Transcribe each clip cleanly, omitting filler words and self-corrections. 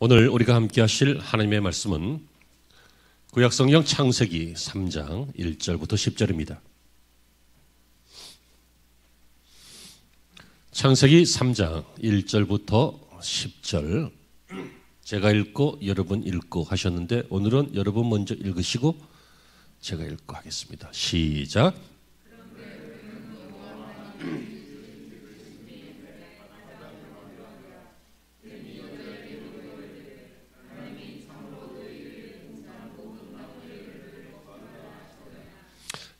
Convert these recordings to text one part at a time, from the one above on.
오늘 우리가 함께 하실 하나님의 말씀은 구약성경 창세기 3장 1절부터 10절입니다. 창세기 3장 1절부터 10절 제가 읽고 여러분 읽고 하셨는데 오늘은 여러분 먼저 읽으시고 제가 읽고 하겠습니다. 시작.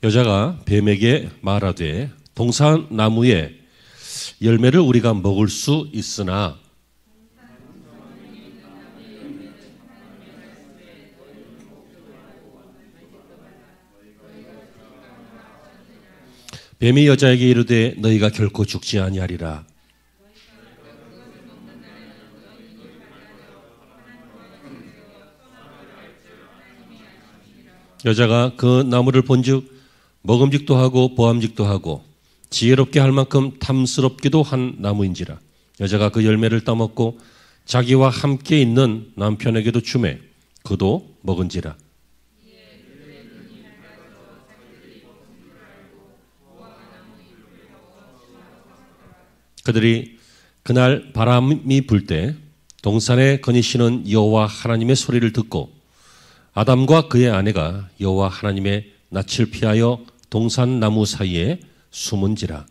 여자가 뱀에게 말하되 동산나무의 열매를 우리가 먹을 수 있으나 뱀이 여자에게 이르되 너희가 결코 죽지 아니하리라. 여자가 그 나무를 본즉 먹음직도 하고 보암직도 하고 지혜롭게 할 만큼 탐스럽기도 한 나무인지라. 여자가 그 열매를 따먹고 자기와 함께 있는 남편에게도 주매 그도 먹은지라. 그들이 그날 바람이 불 때 동산에 거니시는 여호와 하나님의 소리를 듣고 아담과 그의 아내가 여호와 하나님의 낯을 피하여 동산나무 사이에 숨은지라.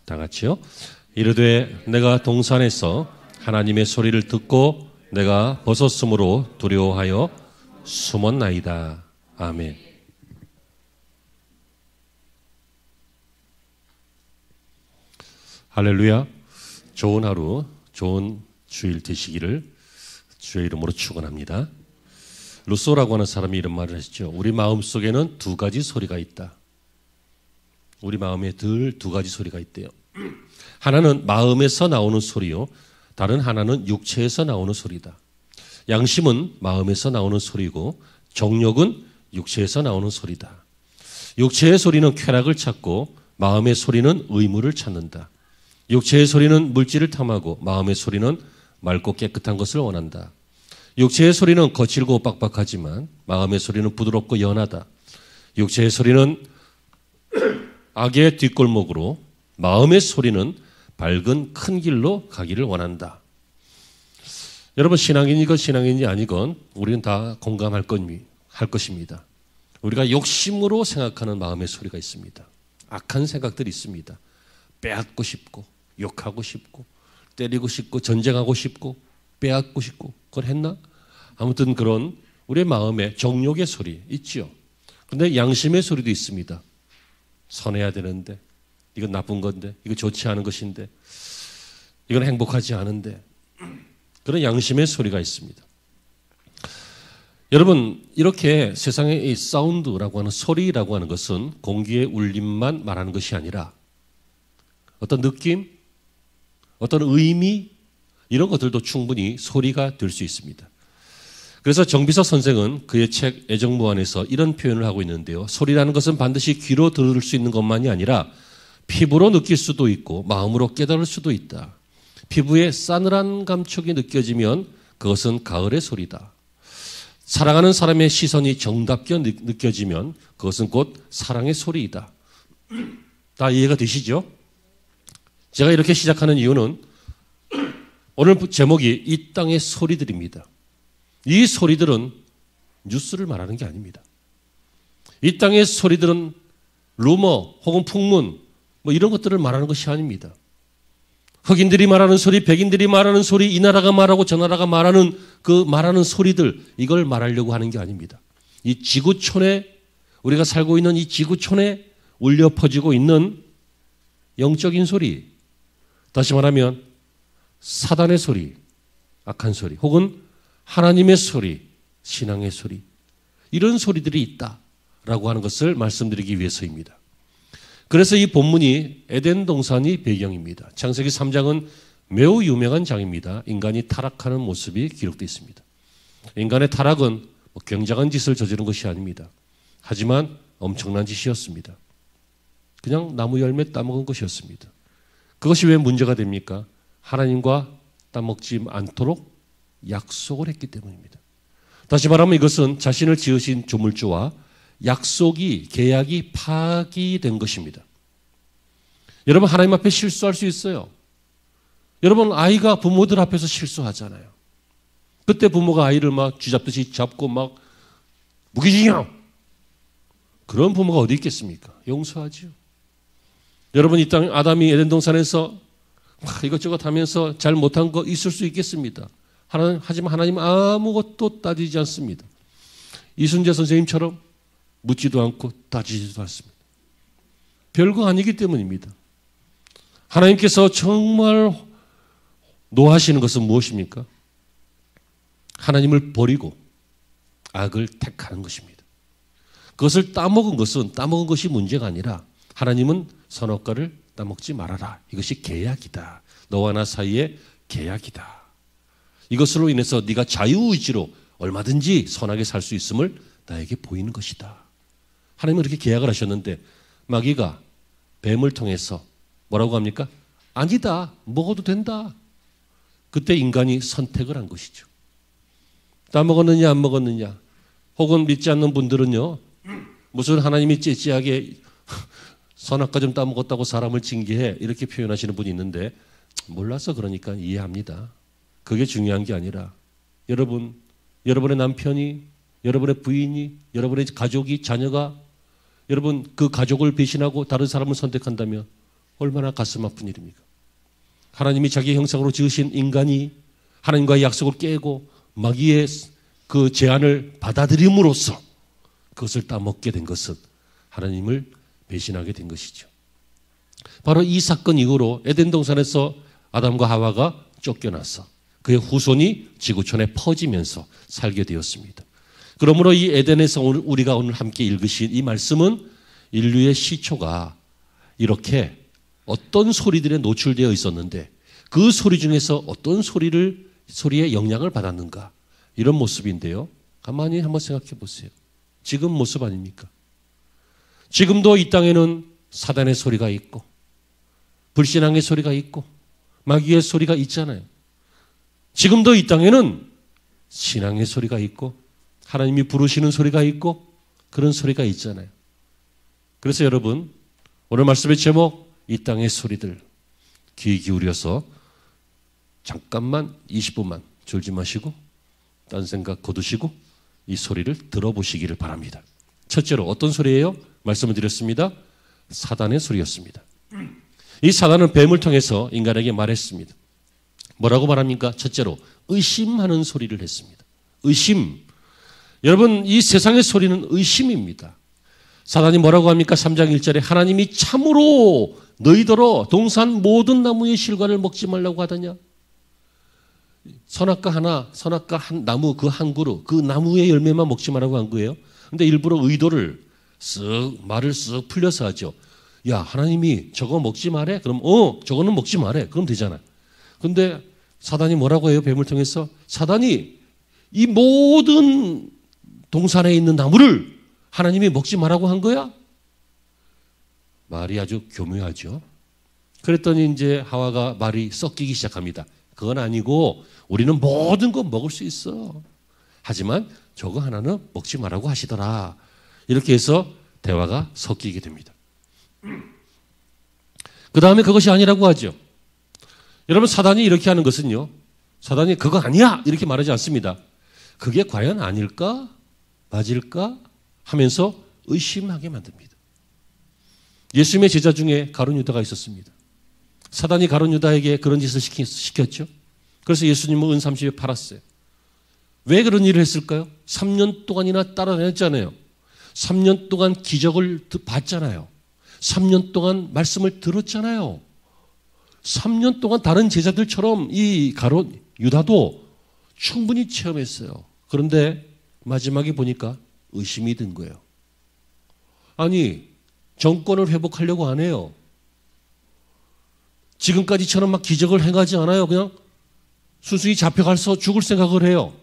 다 같이요. 이르되 내가 동산에서 하나님의 소리를 듣고 내가 벗었으므로 두려워하여 숨었나이다. 아멘. 할렐루야. 좋은 하루, 좋은 주일 되시기를 주의 이름으로 축원합니다. 루소라고 하는 사람이 이런 말을 하시죠. 우리 마음속에는 두 가지 소리가 있다. 우리 마음에 늘 두 가지 소리가 있대요. 하나는 마음에서 나오는 소리요. 다른 하나는 육체에서 나오는 소리다. 양심은 마음에서 나오는 소리고 정욕은 육체에서 나오는 소리다. 육체의 소리는 쾌락을 찾고 마음의 소리는 의무를 찾는다. 육체의 소리는 물질을 탐하고 마음의 소리는 맑고 깨끗한 것을 원한다. 육체의 소리는 거칠고 빡빡하지만 마음의 소리는 부드럽고 연하다. 육체의 소리는 악의 뒷골목으로 마음의 소리는 밝은 큰 길로 가기를 원한다. 여러분 신앙인이건 신앙인이 아니건 우리는 다 공감할 것입니다. 우리가 욕심으로 생각하는 마음의 소리가 있습니다. 악한 생각들이 있습니다. 빼앗고 싶고 욕하고 싶고 때리고 싶고 전쟁하고 싶고 빼앗고 싶고 그걸 했나? 아무튼 그런 우리의 마음에 정욕의 소리 있지요. 그런데 양심의 소리도 있습니다. 선해야 되는데 이건 나쁜 건데 이거 좋지 않은 것인데 이건 행복하지 않은데 그런 양심의 소리가 있습니다. 여러분 이렇게 세상의 이 사운드라고 하는 소리라고 하는 것은 공기의 울림만 말하는 것이 아니라 어떤 느낌, 어떤 의미 이런 것들도 충분히 소리가 될 수 있습니다. 그래서 정비서 선생은 그의 책 애정무안에서 이런 표현을 하고 있는데요. 소리라는 것은 반드시 귀로 들을 수 있는 것만이 아니라 피부로 느낄 수도 있고 마음으로 깨달을 수도 있다. 피부에 싸늘한 감촉이 느껴지면 그것은 가을의 소리다. 사랑하는 사람의 시선이 정답게 느껴지면 그것은 곧 사랑의 소리이다. 다 이해가 되시죠? 제가 이렇게 시작하는 이유는 오늘 제목이 이 땅의 소리들입니다. 이 소리들은 뉴스를 말하는 게 아닙니다. 이 땅의 소리들은 루머 혹은 풍문 뭐 이런 것들을 말하는 것이 아닙니다. 흑인들이 말하는 소리, 백인들이 말하는 소리, 이 나라가 말하고 저 나라가 말하는 그 말하는 소리들 이걸 말하려고 하는 게 아닙니다. 이 지구촌에 우리가 살고 있는 이 지구촌에 울려 퍼지고 있는 영적인 소리, 다시 말하면 사단의 소리, 악한 소리 혹은 하나님의 소리, 신앙의 소리 이런 소리들이 있다라고 하는 것을 말씀드리기 위해서입니다. 그래서 이 본문이 에덴 동산이 배경입니다. 창세기 3장은 매우 유명한 장입니다. 인간이 타락하는 모습이 기록되어 있습니다. 인간의 타락은 굉장한 짓을 저지른 것이 아닙니다. 하지만 엄청난 짓이었습니다. 그냥 나무 열매 따먹은 것이었습니다. 그것이 왜 문제가 됩니까? 하나님과 따먹지 않도록 약속을 했기 때문입니다. 다시 말하면 이것은 자신을 지으신 조물주와 약속이, 계약이 파기된 것입니다. 여러분, 하나님 앞에 실수할 수 있어요. 여러분, 아이가 부모들 앞에서 실수하잖아요. 그때 부모가 아이를 막 쥐잡듯이 잡고 막 무기징역! 그런 부모가 어디 있겠습니까? 용서하지요. 여러분, 이 땅 아담이 에덴 동산에서 이것저것 하면서 잘 못한 거 있을 수 있겠습니다. 하지만 하나님은 아무것도 따지지 않습니다. 이순재 선생님처럼 묻지도 않고 따지지도 않습니다. 별거 아니기 때문입니다. 하나님께서 정말 노하시는 것은 무엇입니까? 하나님을 버리고 악을 택하는 것입니다. 그것을 따먹은 것이 문제가 아니라 하나님은 선악과를 따먹지 말아라. 이것이 계약이다. 너와 나 사이의 계약이다. 이것으로 인해서 네가 자유의지로 얼마든지 선하게 살 수 있음을 나에게 보이는 것이다. 하나님은 그렇게 계약을 하셨는데 마귀가 뱀을 통해서 뭐라고 합니까? 아니다. 먹어도 된다. 그때 인간이 선택을 한 것이죠. 따먹었느냐 안 먹었느냐. 혹은 믿지 않는 분들은요. 무슨 하나님이 째째하게 선악과 좀 따먹었다고 사람을 징계해 이렇게 표현하시는 분이 있는데 몰라서 그러니까 이해합니다. 그게 중요한 게 아니라 여러분, 여러분의 남편이, 여러분의 부인이, 여러분의 가족이, 자녀가 여러분 그 가족을 배신하고 다른 사람을 선택한다면 얼마나 가슴 아픈 일입니까? 하나님이 자기 형상으로 지으신 인간이 하나님과의 약속을 깨고 마귀의 그 제안을 받아들임으로써 그것을 따먹게 된 것은 하나님을 배신하게 된 것이죠. 바로 이 사건 이후로 에덴 동산에서 아담과 하와가 쫓겨나서 그의 후손이 지구촌에 퍼지면서 살게 되었습니다. 그러므로 이 에덴에서 우리가 오늘 함께 읽으신 이 말씀은 인류의 시초가 이렇게 어떤 소리들에 노출되어 있었는데 그 소리 중에서 어떤 소리에 영향을 받았는가 이런 모습인데요. 가만히 한번 생각해 보세요. 지금 모습 아닙니까? 지금도 이 땅에는 사단의 소리가 있고 불신앙의 소리가 있고 마귀의 소리가 있잖아요. 지금도 이 땅에는 신앙의 소리가 있고 하나님이 부르시는 소리가 있고 그런 소리가 있잖아요. 그래서 여러분 오늘 말씀의 제목 이 땅의 소리들 귀 기울여서 잠깐만 20분만 졸지 마시고 딴 생각 거두시고 이 소리를 들어보시기를 바랍니다. 첫째로 어떤 소리예요? 말씀을 드렸습니다. 사단의 소리였습니다. 이 사단은 뱀을 통해서 인간에게 말했습니다. 뭐라고 말합니까? 첫째로 의심하는 소리를 했습니다. 의심. 여러분 이 세상의 소리는 의심입니다. 사단이 뭐라고 합니까? 3장 1절에 하나님이 참으로 너희더러 동산 모든 나무의 실과를 먹지 말라고 하더냐? 선악과 한 나무 그 한 그루 그 나무의 열매만 먹지 말라고 한 거예요. 근데 일부러 의도를 말을 쓱 풀려서 하죠. 야 하나님이 저거 먹지 말해? 그럼 저거는 먹지 말해. 그럼 되잖아. 근데 사단이 뭐라고 해요? 뱀을 통해서 사단이 이 모든 동산에 있는 나무를 하나님이 먹지 말라고 한 거야? 말이 아주 교묘하죠. 그랬더니 이제 하와가 말이 섞이기 시작합니다. 그건 아니고 우리는 모든 거 먹을 수 있어. 하지만 저거 하나는 먹지 말라고 하시더라. 이렇게 해서 대화가 섞이게 됩니다. 그 다음에 그것이 아니라고 하죠. 여러분 사단이 이렇게 하는 것은요. 사단이 그거 아니야 이렇게 말하지 않습니다. 그게 과연 아닐까? 맞을까? 하면서 의심하게 만듭니다. 예수님의 제자 중에 가룟 유다가 있었습니다. 사단이 가룟 유다에게 그런 짓을 시켰죠. 그래서 예수님은 은 30에 팔았어요. 왜 그런 일을 했을까요? 3년 동안이나 따라다녔잖아요. 3년 동안 기적을 봤잖아요. 3년 동안 말씀을 들었잖아요. 3년 동안 다른 제자들처럼 이 가룟 유다도 충분히 체험했어요. 그런데 마지막에 보니까 의심이 든 거예요. 아니 정권을 회복하려고 안 해요. 지금까지처럼 막 기적을 행하지 않아요. 그냥 순순히 잡혀가서 죽을 생각을 해요.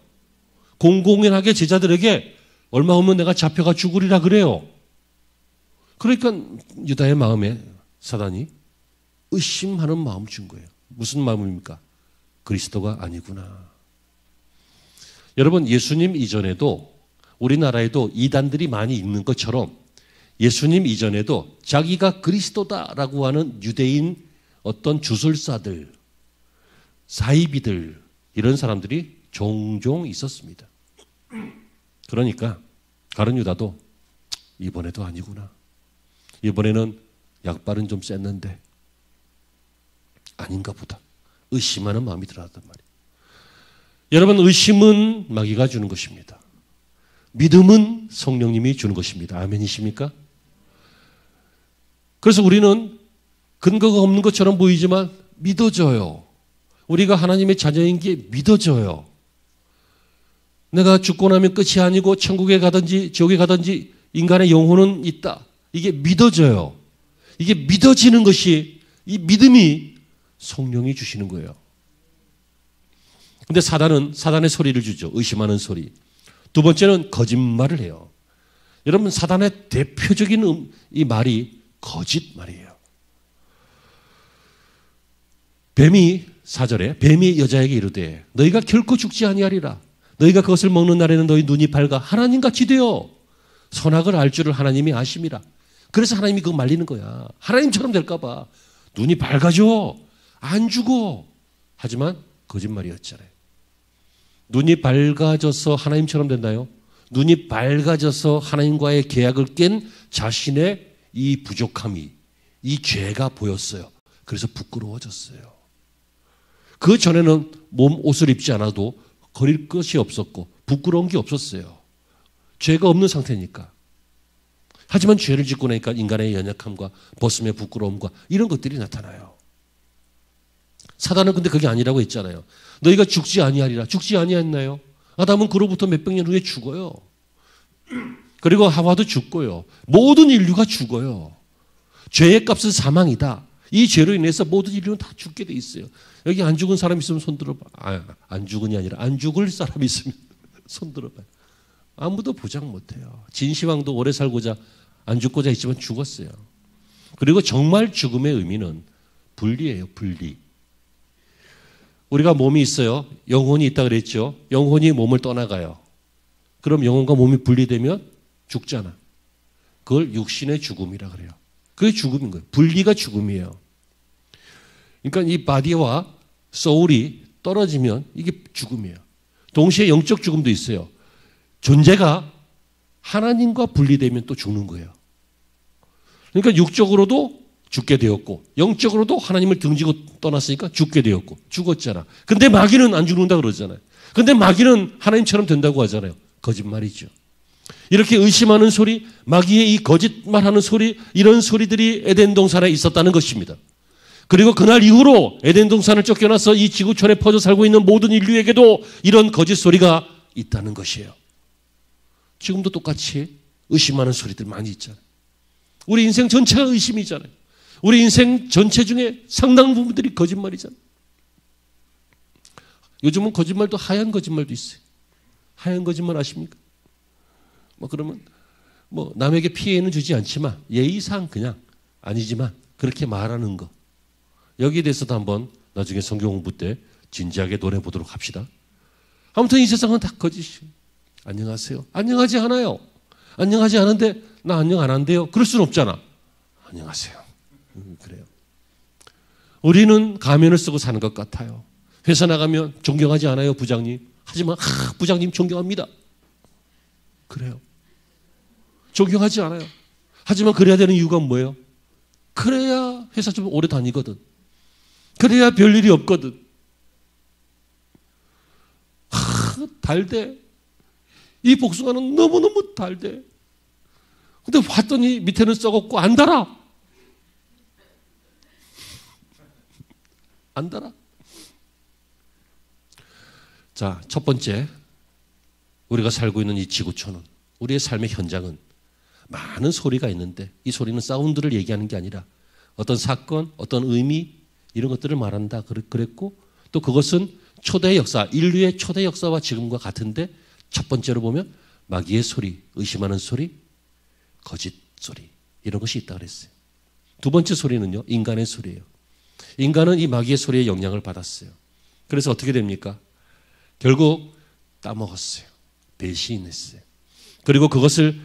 공공연하게 제자들에게 얼마 후면 내가 잡혀가 죽으리라 그래요. 그러니까 유다의 마음에 사단이 의심하는 마음을 준 거예요. 무슨 마음입니까? 그리스도가 아니구나. 여러분, 예수님 이전에도 우리나라에도 이단들이 많이 있는 것처럼 예수님 이전에도 자기가 그리스도다라고 하는 유대인 어떤 주술사들, 사이비들, 이런 사람들이 종종 있었습니다. 그러니까 가룟 유다도 이번에도 아니구나. 이번에는 약발은 좀 셌는데 아닌가 보다. 의심하는 마음이 들어왔단 말이에요. 여러분, 의심은 마귀가 주는 것입니다. 믿음은 성령님이 주는 것입니다. 아멘이십니까? 그래서 우리는 근거가 없는 것처럼 보이지만 믿어져요. 우리가 하나님의 자녀인 게 믿어져요. 내가 죽고 나면 끝이 아니고 천국에 가든지 지옥에 가든지 인간의 영혼은 있다. 이게 믿어져요. 이게 믿어지는 것이, 이 믿음이 성령이 주시는 거예요. 근데 사단은 사단의 소리를 주죠. 의심하는 소리. 두 번째는 거짓말을 해요. 여러분, 사단의 대표적인 이 말이 거짓말이에요. 뱀이 4절에 뱀이 여자에게 이르되 너희가 결코 죽지 아니하리라. 너희가 그것을 먹는 날에는 너희 눈이 밝아 하나님같이 되어 선악을 알 줄을 하나님이 아심이라. 그래서 하나님이 그거 말리는 거야. 하나님처럼 될까 봐. 눈이 밝아져. 안 죽어. 하지만 거짓말이었잖아요. 눈이 밝아져서 하나님처럼 된다요? 눈이 밝아져서 하나님과의 계약을 깬 자신의 이 부족함이, 이 죄가 보였어요. 그래서 부끄러워졌어요. 그 전에는 몸 옷을 입지 않아도 거릴 것이 없었고 부끄러운 게 없었어요. 죄가 없는 상태니까. 하지만 죄를 짓고 나니까 인간의 연약함과 벗음의 부끄러움과 이런 것들이 나타나요. 사단은 근데 그게 아니라고 했잖아요. 너희가 죽지 아니하리라. 죽지 아니했나요? 아담은 그로부터 몇백 년 후에 죽어요. 그리고 하와도 죽고요. 모든 인류가 죽어요. 죄의 값은 사망이다. 이 죄로 인해서 모든 인류는 다 죽게 돼 있어요. 여기 안 죽은 사람 있으면 손 들어봐. 안 죽은이 아니라 안 죽을 사람 있으면 손 들어봐요. 아무도 보장 못해요. 진시황도 오래 살고자 안 죽고자 했지만 죽었어요. 그리고 정말 죽음의 의미는 분리예요. 분리. 우리가 몸이 있어요. 영혼이 있다 그랬죠. 영혼이 몸을 떠나가요. 그럼 영혼과 몸이 분리되면 죽잖아. 그걸 육신의 죽음이라 그래요. 그게 죽음인 거예요. 분리가 죽음이에요. 그러니까 이 바디와 소울이 떨어지면 이게 죽음이에요. 동시에 영적 죽음도 있어요. 존재가 하나님과 분리되면 또 죽는 거예요. 그러니까 육적으로도 죽게 되었고 영적으로도 하나님을 등지고 떠났으니까 죽게 되었고 죽었잖아. 근데 마귀는 안 죽는다 그러잖아요. 근데 마귀는 하나님처럼 된다고 하잖아요. 거짓말이죠. 이렇게 의심하는 소리, 마귀의 이 거짓말하는 소리, 이런 소리들이 에덴 동산에 있었다는 것입니다. 그리고 그날 이후로 에덴 동산을 쫓겨나서 이 지구촌에 퍼져 살고 있는 모든 인류에게도 이런 거짓 소리가 있다는 것이에요. 지금도 똑같이 의심하는 소리들 많이 있잖아요. 우리 인생 전체가 의심이잖아요. 우리 인생 전체 중에 상당 부분들이 거짓말이잖아요. 요즘은 거짓말도 하얀 거짓말도 있어요. 하얀 거짓말 아십니까? 그러면 남에게 피해는 주지 않지만 예의상 그냥 아니지만 그렇게 말하는 거. 여기에 대해서도 한번 나중에 성경 공부 때 진지하게 논해 보도록 합시다. 아무튼 이 세상은 다 거짓이에요. 안녕하세요. 안녕하지 않아요. 안녕하지 않은데 나 안녕 안 한대요. 그럴 수는 없잖아. 안녕하세요. 그래요. 우리는 가면을 쓰고 사는 것 같아요. 회사 나가면 존경하지 않아요, 부장님. 하지만 부장님 존경합니다. 그래요. 존경하지 않아요. 하지만 그래야 되는 이유가 뭐예요? 그래야 회사 좀 오래 다니거든. 그래야 별일이 없거든. 달대. 이 복숭아는 너무너무 달대. 근데 봤더니 밑에는 썩었고 안 달아. 안 달아. 자, 첫 번째, 우리가 살고 있는 이 지구촌은, 우리의 삶의 현장은 많은 소리가 있는데 이 소리는 사운드를 얘기하는 게 아니라 어떤 사건, 어떤 의미 이런 것들을 말한다 그랬고 또 그것은 초대 역사, 인류의 초대 역사와 지금과 같은데 첫 번째로 보면 마귀의 소리, 의심하는 소리, 거짓 소리 이런 것이 있다 그랬어요. 두 번째 소리는요, 인간의 소리예요. 인간은 이 마귀의 소리에 영향을 받았어요. 그래서 어떻게 됩니까? 결국 따먹었어요. 배신했어요. 그리고 그것을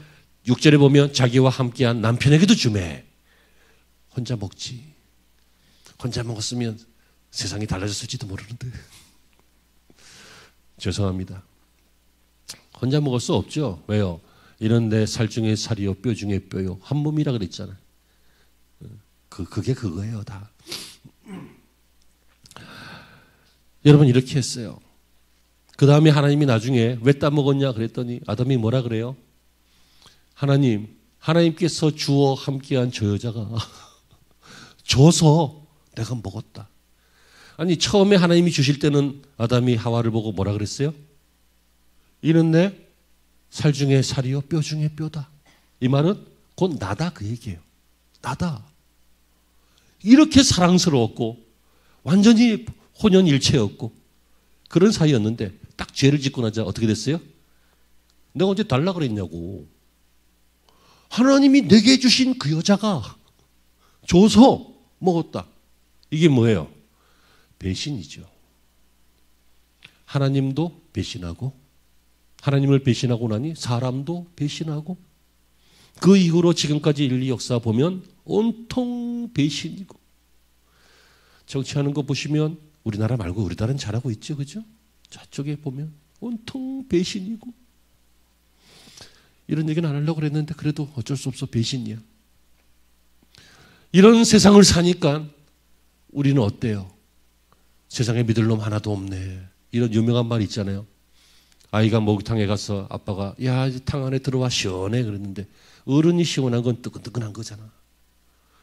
6절에 보면 자기와 함께한 남편에게도 주매. 혼자 먹지. 혼자 먹었으면 세상이 달라졌을지도 모르는데. 죄송합니다. 혼자 먹을 수 없죠. 왜요? 이런데 살 중에 살이요, 뼈 중에 뼈요. 한 몸이라 그랬잖아요. 그게 그거예요, 다. 여러분 이렇게 했어요. 그 다음에 하나님이 나중에 왜 따먹었냐 그랬더니 아담이 뭐라 그래요? 하나님께서 주어 함께한 저 여자가 줘서 내가 먹었다. 아니 처음에 하나님이 주실 때는 아담이 하와를 보고 뭐라 그랬어요? 이는 내 살 중에 살이요 뼈 중에 뼈다. 이 말은 곧 나다 그 얘기예요. 나다. 이렇게 사랑스러웠고 완전히 혼연일체였고 그런 사이였는데 딱 죄를 짓고 나자 어떻게 됐어요? 내가 언제 달라 그랬냐고. 하나님이 내게 주신 그 여자가 줘서 먹었다. 이게 뭐예요? 배신이죠. 하나님도 배신하고 하나님을 배신하고 나니 사람도 배신하고 그 이후로 지금까지 인류 역사 보면 온통 배신이고 정치하는 거 보시면 우리나라 말고 우리나라는 잘하고 있죠. 그죠? 저쪽에 보면 온통 배신이고 이런 얘기는 안 하려고 그랬는데 그래도 어쩔 수 없어 배신이야. 이런 세상을 사니까 우리는 어때요? 세상에 믿을 놈 하나도 없네. 이런 유명한 말 있잖아요. 아이가 목욕탕에 가서 아빠가 야, 탕 안에 들어와 시원해 그랬는데 어른이 시원한 건 뜨끈뜨끈한 거잖아.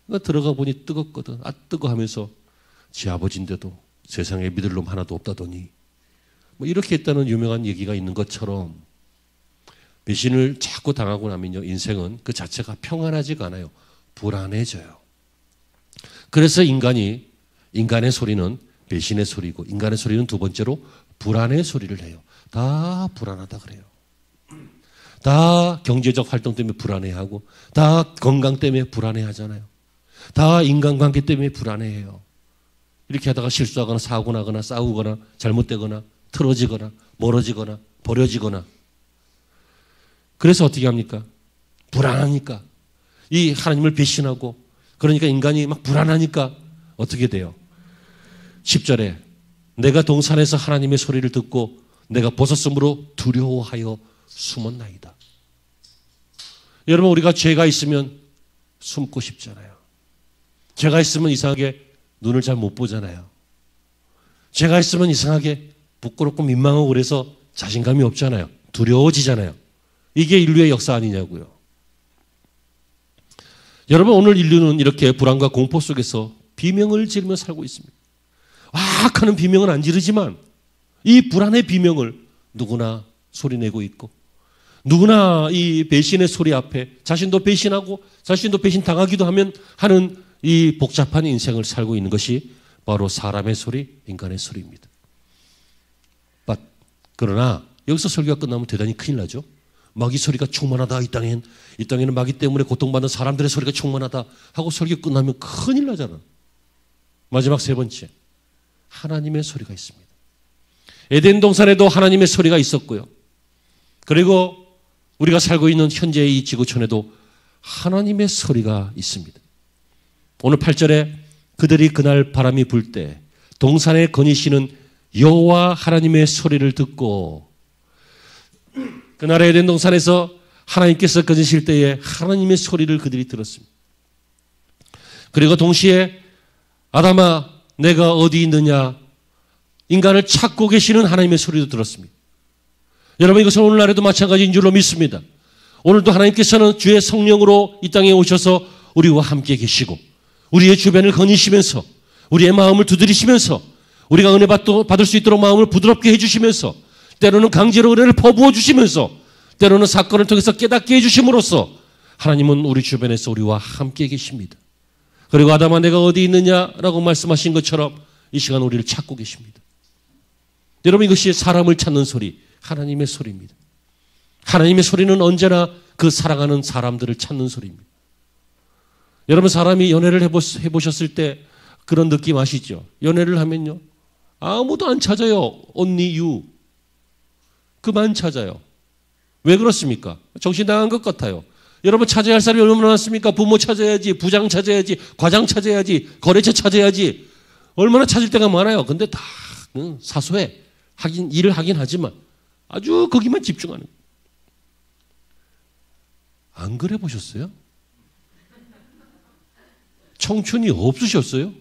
그러니까 들어가 보니 뜨겁거든. 아 뜨거 하면서 지 아버지인데도 세상에 믿을 놈 하나도 없다더니 뭐 이렇게 했다는 유명한 얘기가 있는 것처럼 배신을 자꾸 당하고 나면요 인생은 그 자체가 평안하지가 않아요. 불안해져요. 그래서 인간의 소리는 배신의 소리고 인간의 소리는 두 번째로 불안의 소리를 해요. 다 불안하다 그래요. 다 경제적 활동 때문에 불안해하고 다 건강 때문에 불안해하잖아요. 다 인간관계 때문에 불안해해요. 이렇게 하다가 실수하거나 사고 나거나 싸우거나 잘못되거나 틀어지거나 멀어지거나 버려지거나 그래서 어떻게 합니까? 불안하니까 이 하나님을 배신하고 그러니까 인간이 막 불안하니까 어떻게 돼요? 10절에 내가 동산에서 하나님의 소리를 듣고 내가 벗었으므로 두려워하여 숨었나이다. 여러분 우리가 죄가 있으면 숨고 싶잖아요. 죄가 있으면 이상하게 눈을 잘 못 보잖아요. 죄가 있으면 이상하게 부끄럽고 민망하고 그래서 자신감이 없잖아요. 두려워지잖아요. 이게 인류의 역사 아니냐고요. 여러분 오늘 인류는 이렇게 불안과 공포 속에서 비명을 지르며 살고 있습니다. 와악 하는 비명은 안 지르지만 이 불안의 비명을 누구나 소리내고 있고 누구나 이 배신의 소리 앞에 자신도 배신하고 자신도 배신당하기도 하는 이 복잡한 인생을 살고 있는 것이 바로 사람의 소리, 인간의 소리입니다. 그러나 여기서 설교가 끝나면 대단히 큰일 나죠. 마귀 소리가 충만하다. 이 땅에는 마귀 때문에 고통받는 사람들의 소리가 충만하다 하고 설교 끝나면 큰일 나잖아. 마지막 세 번째, 하나님의 소리가 있습니다. 에덴 동산에도 하나님의 소리가 있었고요. 그리고 우리가 살고 있는 현재의 이 지구촌에도 하나님의 소리가 있습니다. 오늘 8절에 그들이 그날 바람이 불 때 동산에 거니시는 여호와 하나님의 소리를 듣고 그날 에덴 동산에서 하나님께서 거니실 때에 하나님의 소리를 그들이 들었습니다. 그리고 동시에 아담아 내가 어디 있느냐 인간을 찾고 계시는 하나님의 소리도 들었습니다. 여러분 이것은 오늘날에도 마찬가지인 줄로 믿습니다. 오늘도 하나님께서는 주의 성령으로 이 땅에 오셔서 우리와 함께 계시고 우리의 주변을 거니시면서 우리의 마음을 두드리시면서 우리가 은혜 받을 수 있도록 마음을 부드럽게 해주시면서 때로는 강제로 은혜를 퍼부어 주시면서 때로는 사건을 통해서 깨닫게 해주심으로써 하나님은 우리 주변에서 우리와 함께 계십니다. 그리고 아담아 내가 어디 있느냐라고 말씀하신 것처럼 이 시간 우리를 찾고 계십니다. 여러분 이것이 사람을 찾는 소리, 하나님의 소리입니다. 하나님의 소리는 언제나 그 사랑하는 사람들을 찾는 소리입니다. 여러분 사람이 연애를 해보셨을 때 그런 느낌 아시죠? 연애를 하면요. 아무도 안 찾아요. Only you. 그만 찾아요. 왜 그렇습니까? 정신 나간 것 같아요. 여러분 찾아야 할 사람이 얼마나 많습니까? 부모 찾아야지, 부장 찾아야지, 과장 찾아야지, 거래처 찾아야지. 얼마나 찾을 때가 많아요. 근데 다 사소해. 일을 하긴 하지만 아주 거기만 집중하는 거예요. 안 그래 보셨어요? 청춘이 없으셨어요?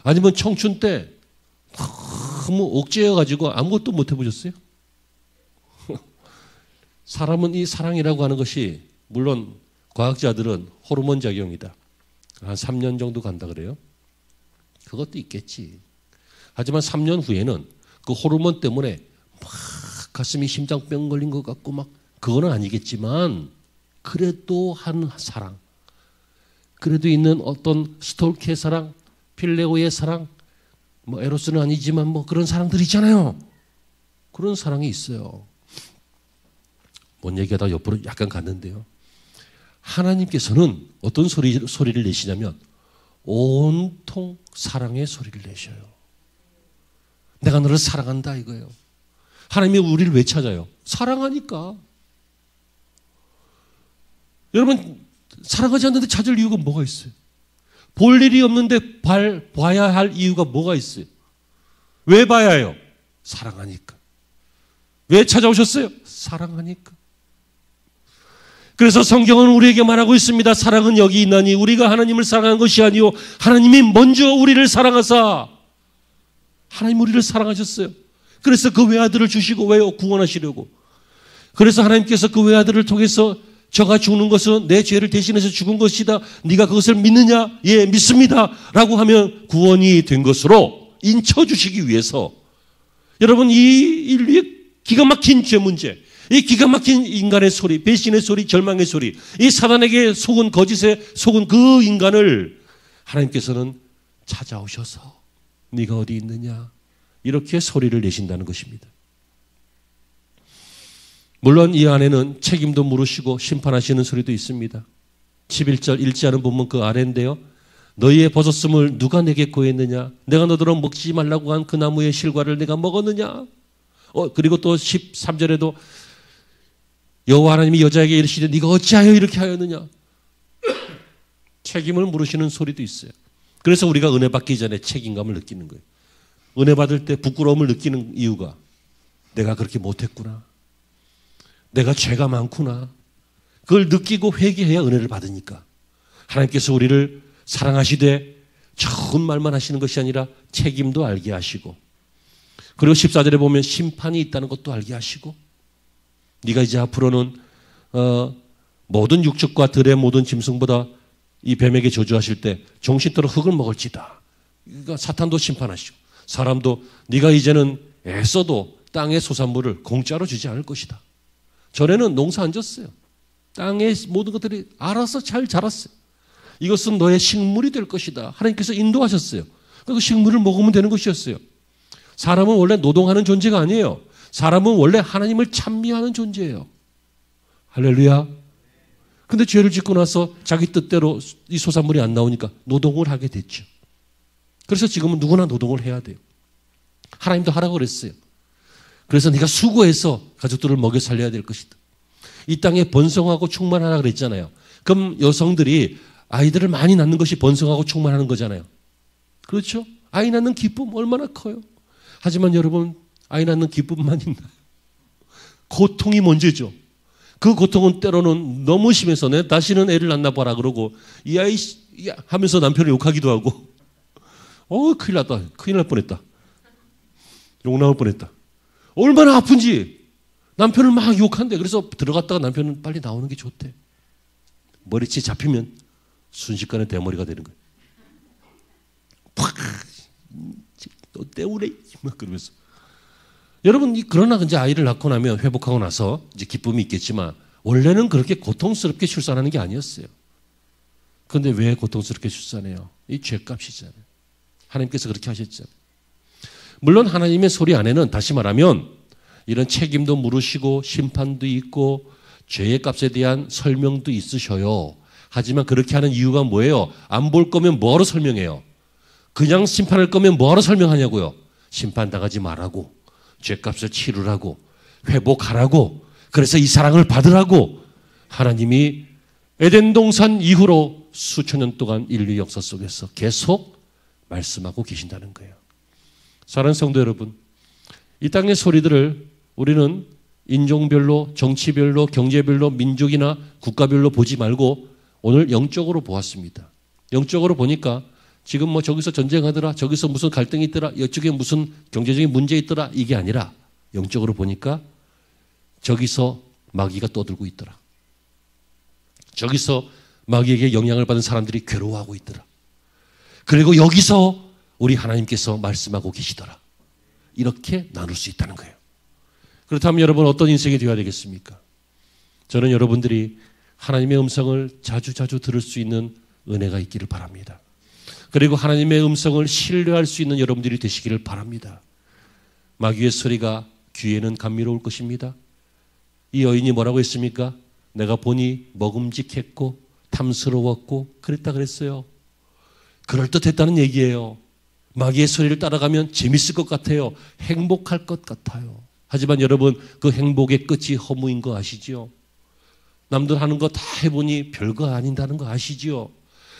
아니면 청춘 때 너무 옥죄여가지고 아무것도 못 해보셨어요? 사람은 이 사랑이라고 하는 것이 물론 과학자들은 호르몬 작용이다. 한 3년 정도 간다 그래요. 그것도 있겠지. 하지만 3년 후에는 그 호르몬 때문에 막 가슴이 심장병 걸린 것 같고 막 그거는 아니겠지만 그래도 한 사랑. 그래도 있는 어떤 스톨케의 사랑, 필레오의 사랑, 뭐 에로스는 아니지만 뭐 그런 사랑들이 있잖아요. 그런 사랑이 있어요. 뭔 얘기하다 옆으로 약간 갔는데요. 하나님께서는 어떤 소리를 내시냐면 온통 사랑의 소리를 내셔요. 내가 너를 사랑한다 이거예요. 하나님이 우리를 왜 찾아요? 사랑하니까. 여러분 사랑하지 않는데 찾을 이유가 뭐가 있어요? 볼 일이 없는데 봐야 할 이유가 뭐가 있어요? 왜 봐야 해요? 사랑하니까. 왜 찾아오셨어요? 사랑하니까. 그래서 성경은 우리에게 말하고 있습니다. 사랑은 여기 있나니 우리가 하나님을 사랑한 것이 아니요 하나님이 먼저 우리를 사랑하사. 하나님 우리를 사랑하셨어요. 그래서 그 외아들을 주시고 왜요? 구원하시려고. 그래서 하나님께서 그 외아들을 통해서 저가 죽는 것은 내 죄를 대신해서 죽은 것이다. 네가 그것을 믿느냐? 예, 믿습니다. 라고 하면 구원이 된 것으로 인쳐주시기 위해서 여러분 이 인류의 기가 막힌 죄 문제, 이 기가 막힌 인간의 소리, 배신의 소리, 절망의 소리, 이 사단에게 속은 거짓에 속은 그 인간을 하나님께서는 찾아오셔서 네가 어디 있느냐 이렇게 소리를 내신다는 것입니다. 물론 이 안에는 책임도 물으시고 심판하시는 소리도 있습니다. 11절 읽지 않은 본문 그 아래인데요. 너희의 버섯음을 누가 내게 구했느냐? 내가 너더러 먹지 말라고 한 그 나무의 실과를 내가 먹었느냐? 그리고 또 13절에도 여호와 하나님이 여자에게 이르시되 네가 어찌하여 이렇게 하였느냐? 책임을 물으시는 소리도 있어요. 그래서 우리가 은혜 받기 전에 책임감을 느끼는 거예요. 은혜 받을 때 부끄러움을 느끼는 이유가 내가 그렇게 못했구나. 내가 죄가 많구나. 그걸 느끼고 회개해야 은혜를 받으니까. 하나님께서 우리를 사랑하시되 좋은 말만 하시는 것이 아니라 책임도 알게 하시고 그리고 14절에 보면 심판이 있다는 것도 알게 하시고 네가 이제 앞으로는 모든 육축과 들의 모든 짐승보다 이 뱀에게 저주하실 때 정신대로 흙을 먹을지다. 그러니까 사탄도 심판하시고 사람도 네가 이제는 애써도 땅의 소산물을 공짜로 주지 않을 것이다. 전에는 농사 안 졌어요. 땅의 모든 것들이 알아서 잘 자랐어요. 이것은 너의 식물이 될 것이다. 하나님께서 인도하셨어요. 그 식물을 먹으면 되는 것이었어요. 사람은 원래 노동하는 존재가 아니에요. 사람은 원래 하나님을 찬미하는 존재예요. 할렐루야. 근데 죄를 짓고 나서 자기 뜻대로 이 소산물이 안 나오니까 노동을 하게 됐죠. 그래서 지금은 누구나 노동을 해야 돼요. 하나님도 하라고 그랬어요. 그래서 네가 수고해서 가족들을 먹여 살려야 될 것이다. 이 땅에 번성하고 충만하라 그랬잖아요. 그럼 여성들이 아이들을 많이 낳는 것이 번성하고 충만하는 거잖아요. 그렇죠? 아이 낳는 기쁨 얼마나 커요. 하지만 여러분 아이 낳는 기쁨만 있나요? 고통이 먼저죠. 그 고통은 때로는 너무 심해서 내 다시는 애를 낳나 봐라 그러고 이 아이 하면서 남편을 욕하기도 하고 큰일 났다. 큰일 날 뻔했다. 욕 나올 뻔했다. 얼마나 아픈지 남편을 막 욕한대. 그래서 들어갔다가 남편은 빨리 나오는 게 좋대. 머리채 잡히면 순식간에 대머리가 되는 거예요. 팍! 너 때우래! 막 그러면서. 여러분, 그러나 이제 아이를 낳고 나면 회복하고 나서 이제 기쁨이 있겠지만 원래는 그렇게 고통스럽게 출산하는 게 아니었어요. 그런데 왜 고통스럽게 출산해요? 이 죄값이잖아요. 하나님께서 그렇게 하셨잖아요. 물론 하나님의 소리 안에는 다시 말하면 이런 책임도 물으시고 심판도 있고 죄의 값에 대한 설명도 있으셔요. 하지만 그렇게 하는 이유가 뭐예요? 안 볼 거면 뭐하러 설명해요? 그냥 심판할 거면 뭐하러 설명하냐고요. 심판당하지 말라고, 죄값을 치르라고, 회복하라고, 그래서 이 사랑을 받으라고 하나님이 에덴 동산 이후로 수천 년 동안 인류 역사 속에서 계속 말씀하고 계신다는 거예요. 사랑하는 성도 여러분, 이 땅의 소리들을 우리는 인종별로, 정치별로, 경제별로, 민족이나 국가별로 보지 말고 오늘 영적으로 보았습니다. 영적으로 보니까 지금 뭐 저기서 전쟁하더라, 저기서 무슨 갈등이 있더라, 이쪽에 무슨 경제적인 문제 있더라, 이게 아니라 영적으로 보니까 저기서 마귀가 떠들고 있더라. 저기서 마귀에게 영향을 받은 사람들이 괴로워하고 있더라. 그리고 여기서 우리 하나님께서 말씀하고 계시더라. 이렇게 나눌 수 있다는 거예요. 그렇다면 여러분 어떤 인생이 되어야 되겠습니까? 저는 여러분들이 하나님의 음성을 자주자주 들을 수 있는 은혜가 있기를 바랍니다. 그리고 하나님의 음성을 신뢰할 수 있는 여러분들이 되시기를 바랍니다. 마귀의 소리가 귀에는 감미로울 것입니다. 이 여인이 뭐라고 했습니까? 내가 보니 먹음직했고 탐스러웠고 그랬다 그랬어요. 그럴듯했다는 얘기예요. 마귀의 소리를 따라가면 재밌을 것 같아요. 행복할 것 같아요. 하지만 여러분 그 행복의 끝이 허무인 거 아시죠? 남들 하는 거 다 해보니 별거 아닌다는 거 아시죠?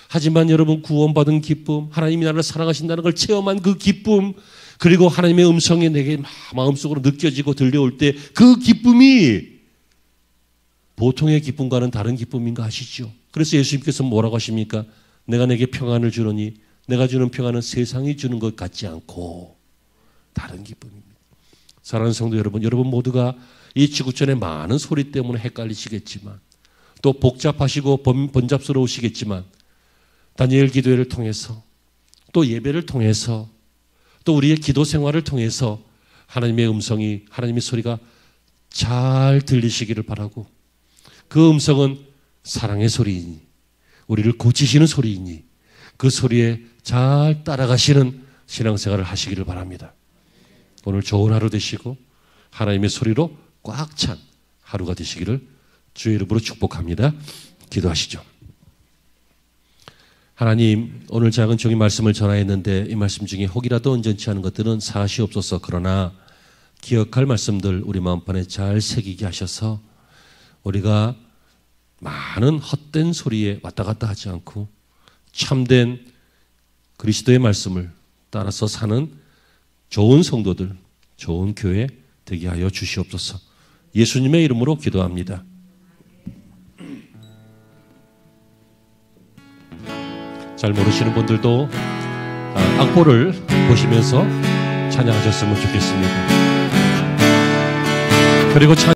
하지만 여러분 구원받은 기쁨, 하나님이 나를 사랑하신다는 걸 체험한 그 기쁨, 그리고 하나님의 음성이 내게 마음속으로 느껴지고 들려올 때 그 기쁨이 보통의 기쁨과는 다른 기쁨인 거 아시죠? 그래서 예수님께서 뭐라고 하십니까? 내가 내게 평안을 주노니 내가 주는 평안은 세상이 주는 것 같지 않고 다른 기쁨입니다. 사랑하는 성도 여러분, 여러분 모두가 이 지구촌의 많은 소리 때문에 헷갈리시겠지만 또 복잡하시고 번잡스러우시겠지만 다니엘 기도회를 통해서 또 예배를 통해서 또 우리의 기도 생활을 통해서 하나님의 음성이, 하나님의 소리가 잘 들리시기를 바라고 그 음성은 사랑의 소리이니 우리를 고치시는 소리이니 그 소리에 잘 따라가시는 신앙생활을 하시기를 바랍니다. 오늘 좋은 하루 되시고 하나님의 소리로 꽉 찬 하루가 되시기를 주의 이름으로 축복합니다. 기도하시죠. 하나님, 오늘 작은 종이 말씀을 전하였는데 이 말씀 중에 혹이라도 온전치 않은 것들은 사하시옵소서. 그러나 기억할 말씀들 우리 마음판에 잘 새기게 하셔서 우리가 많은 헛된 소리에 왔다 갔다 하지 않고 참된 그리스도의 말씀을 따라서 사는 좋은 성도들, 좋은 교회 되게 하여 주시옵소서. 예수님의 이름으로 기도합니다. 잘 모르시는 분들도 악보를 보시면서 찬양하셨으면 좋겠습니다. 그리고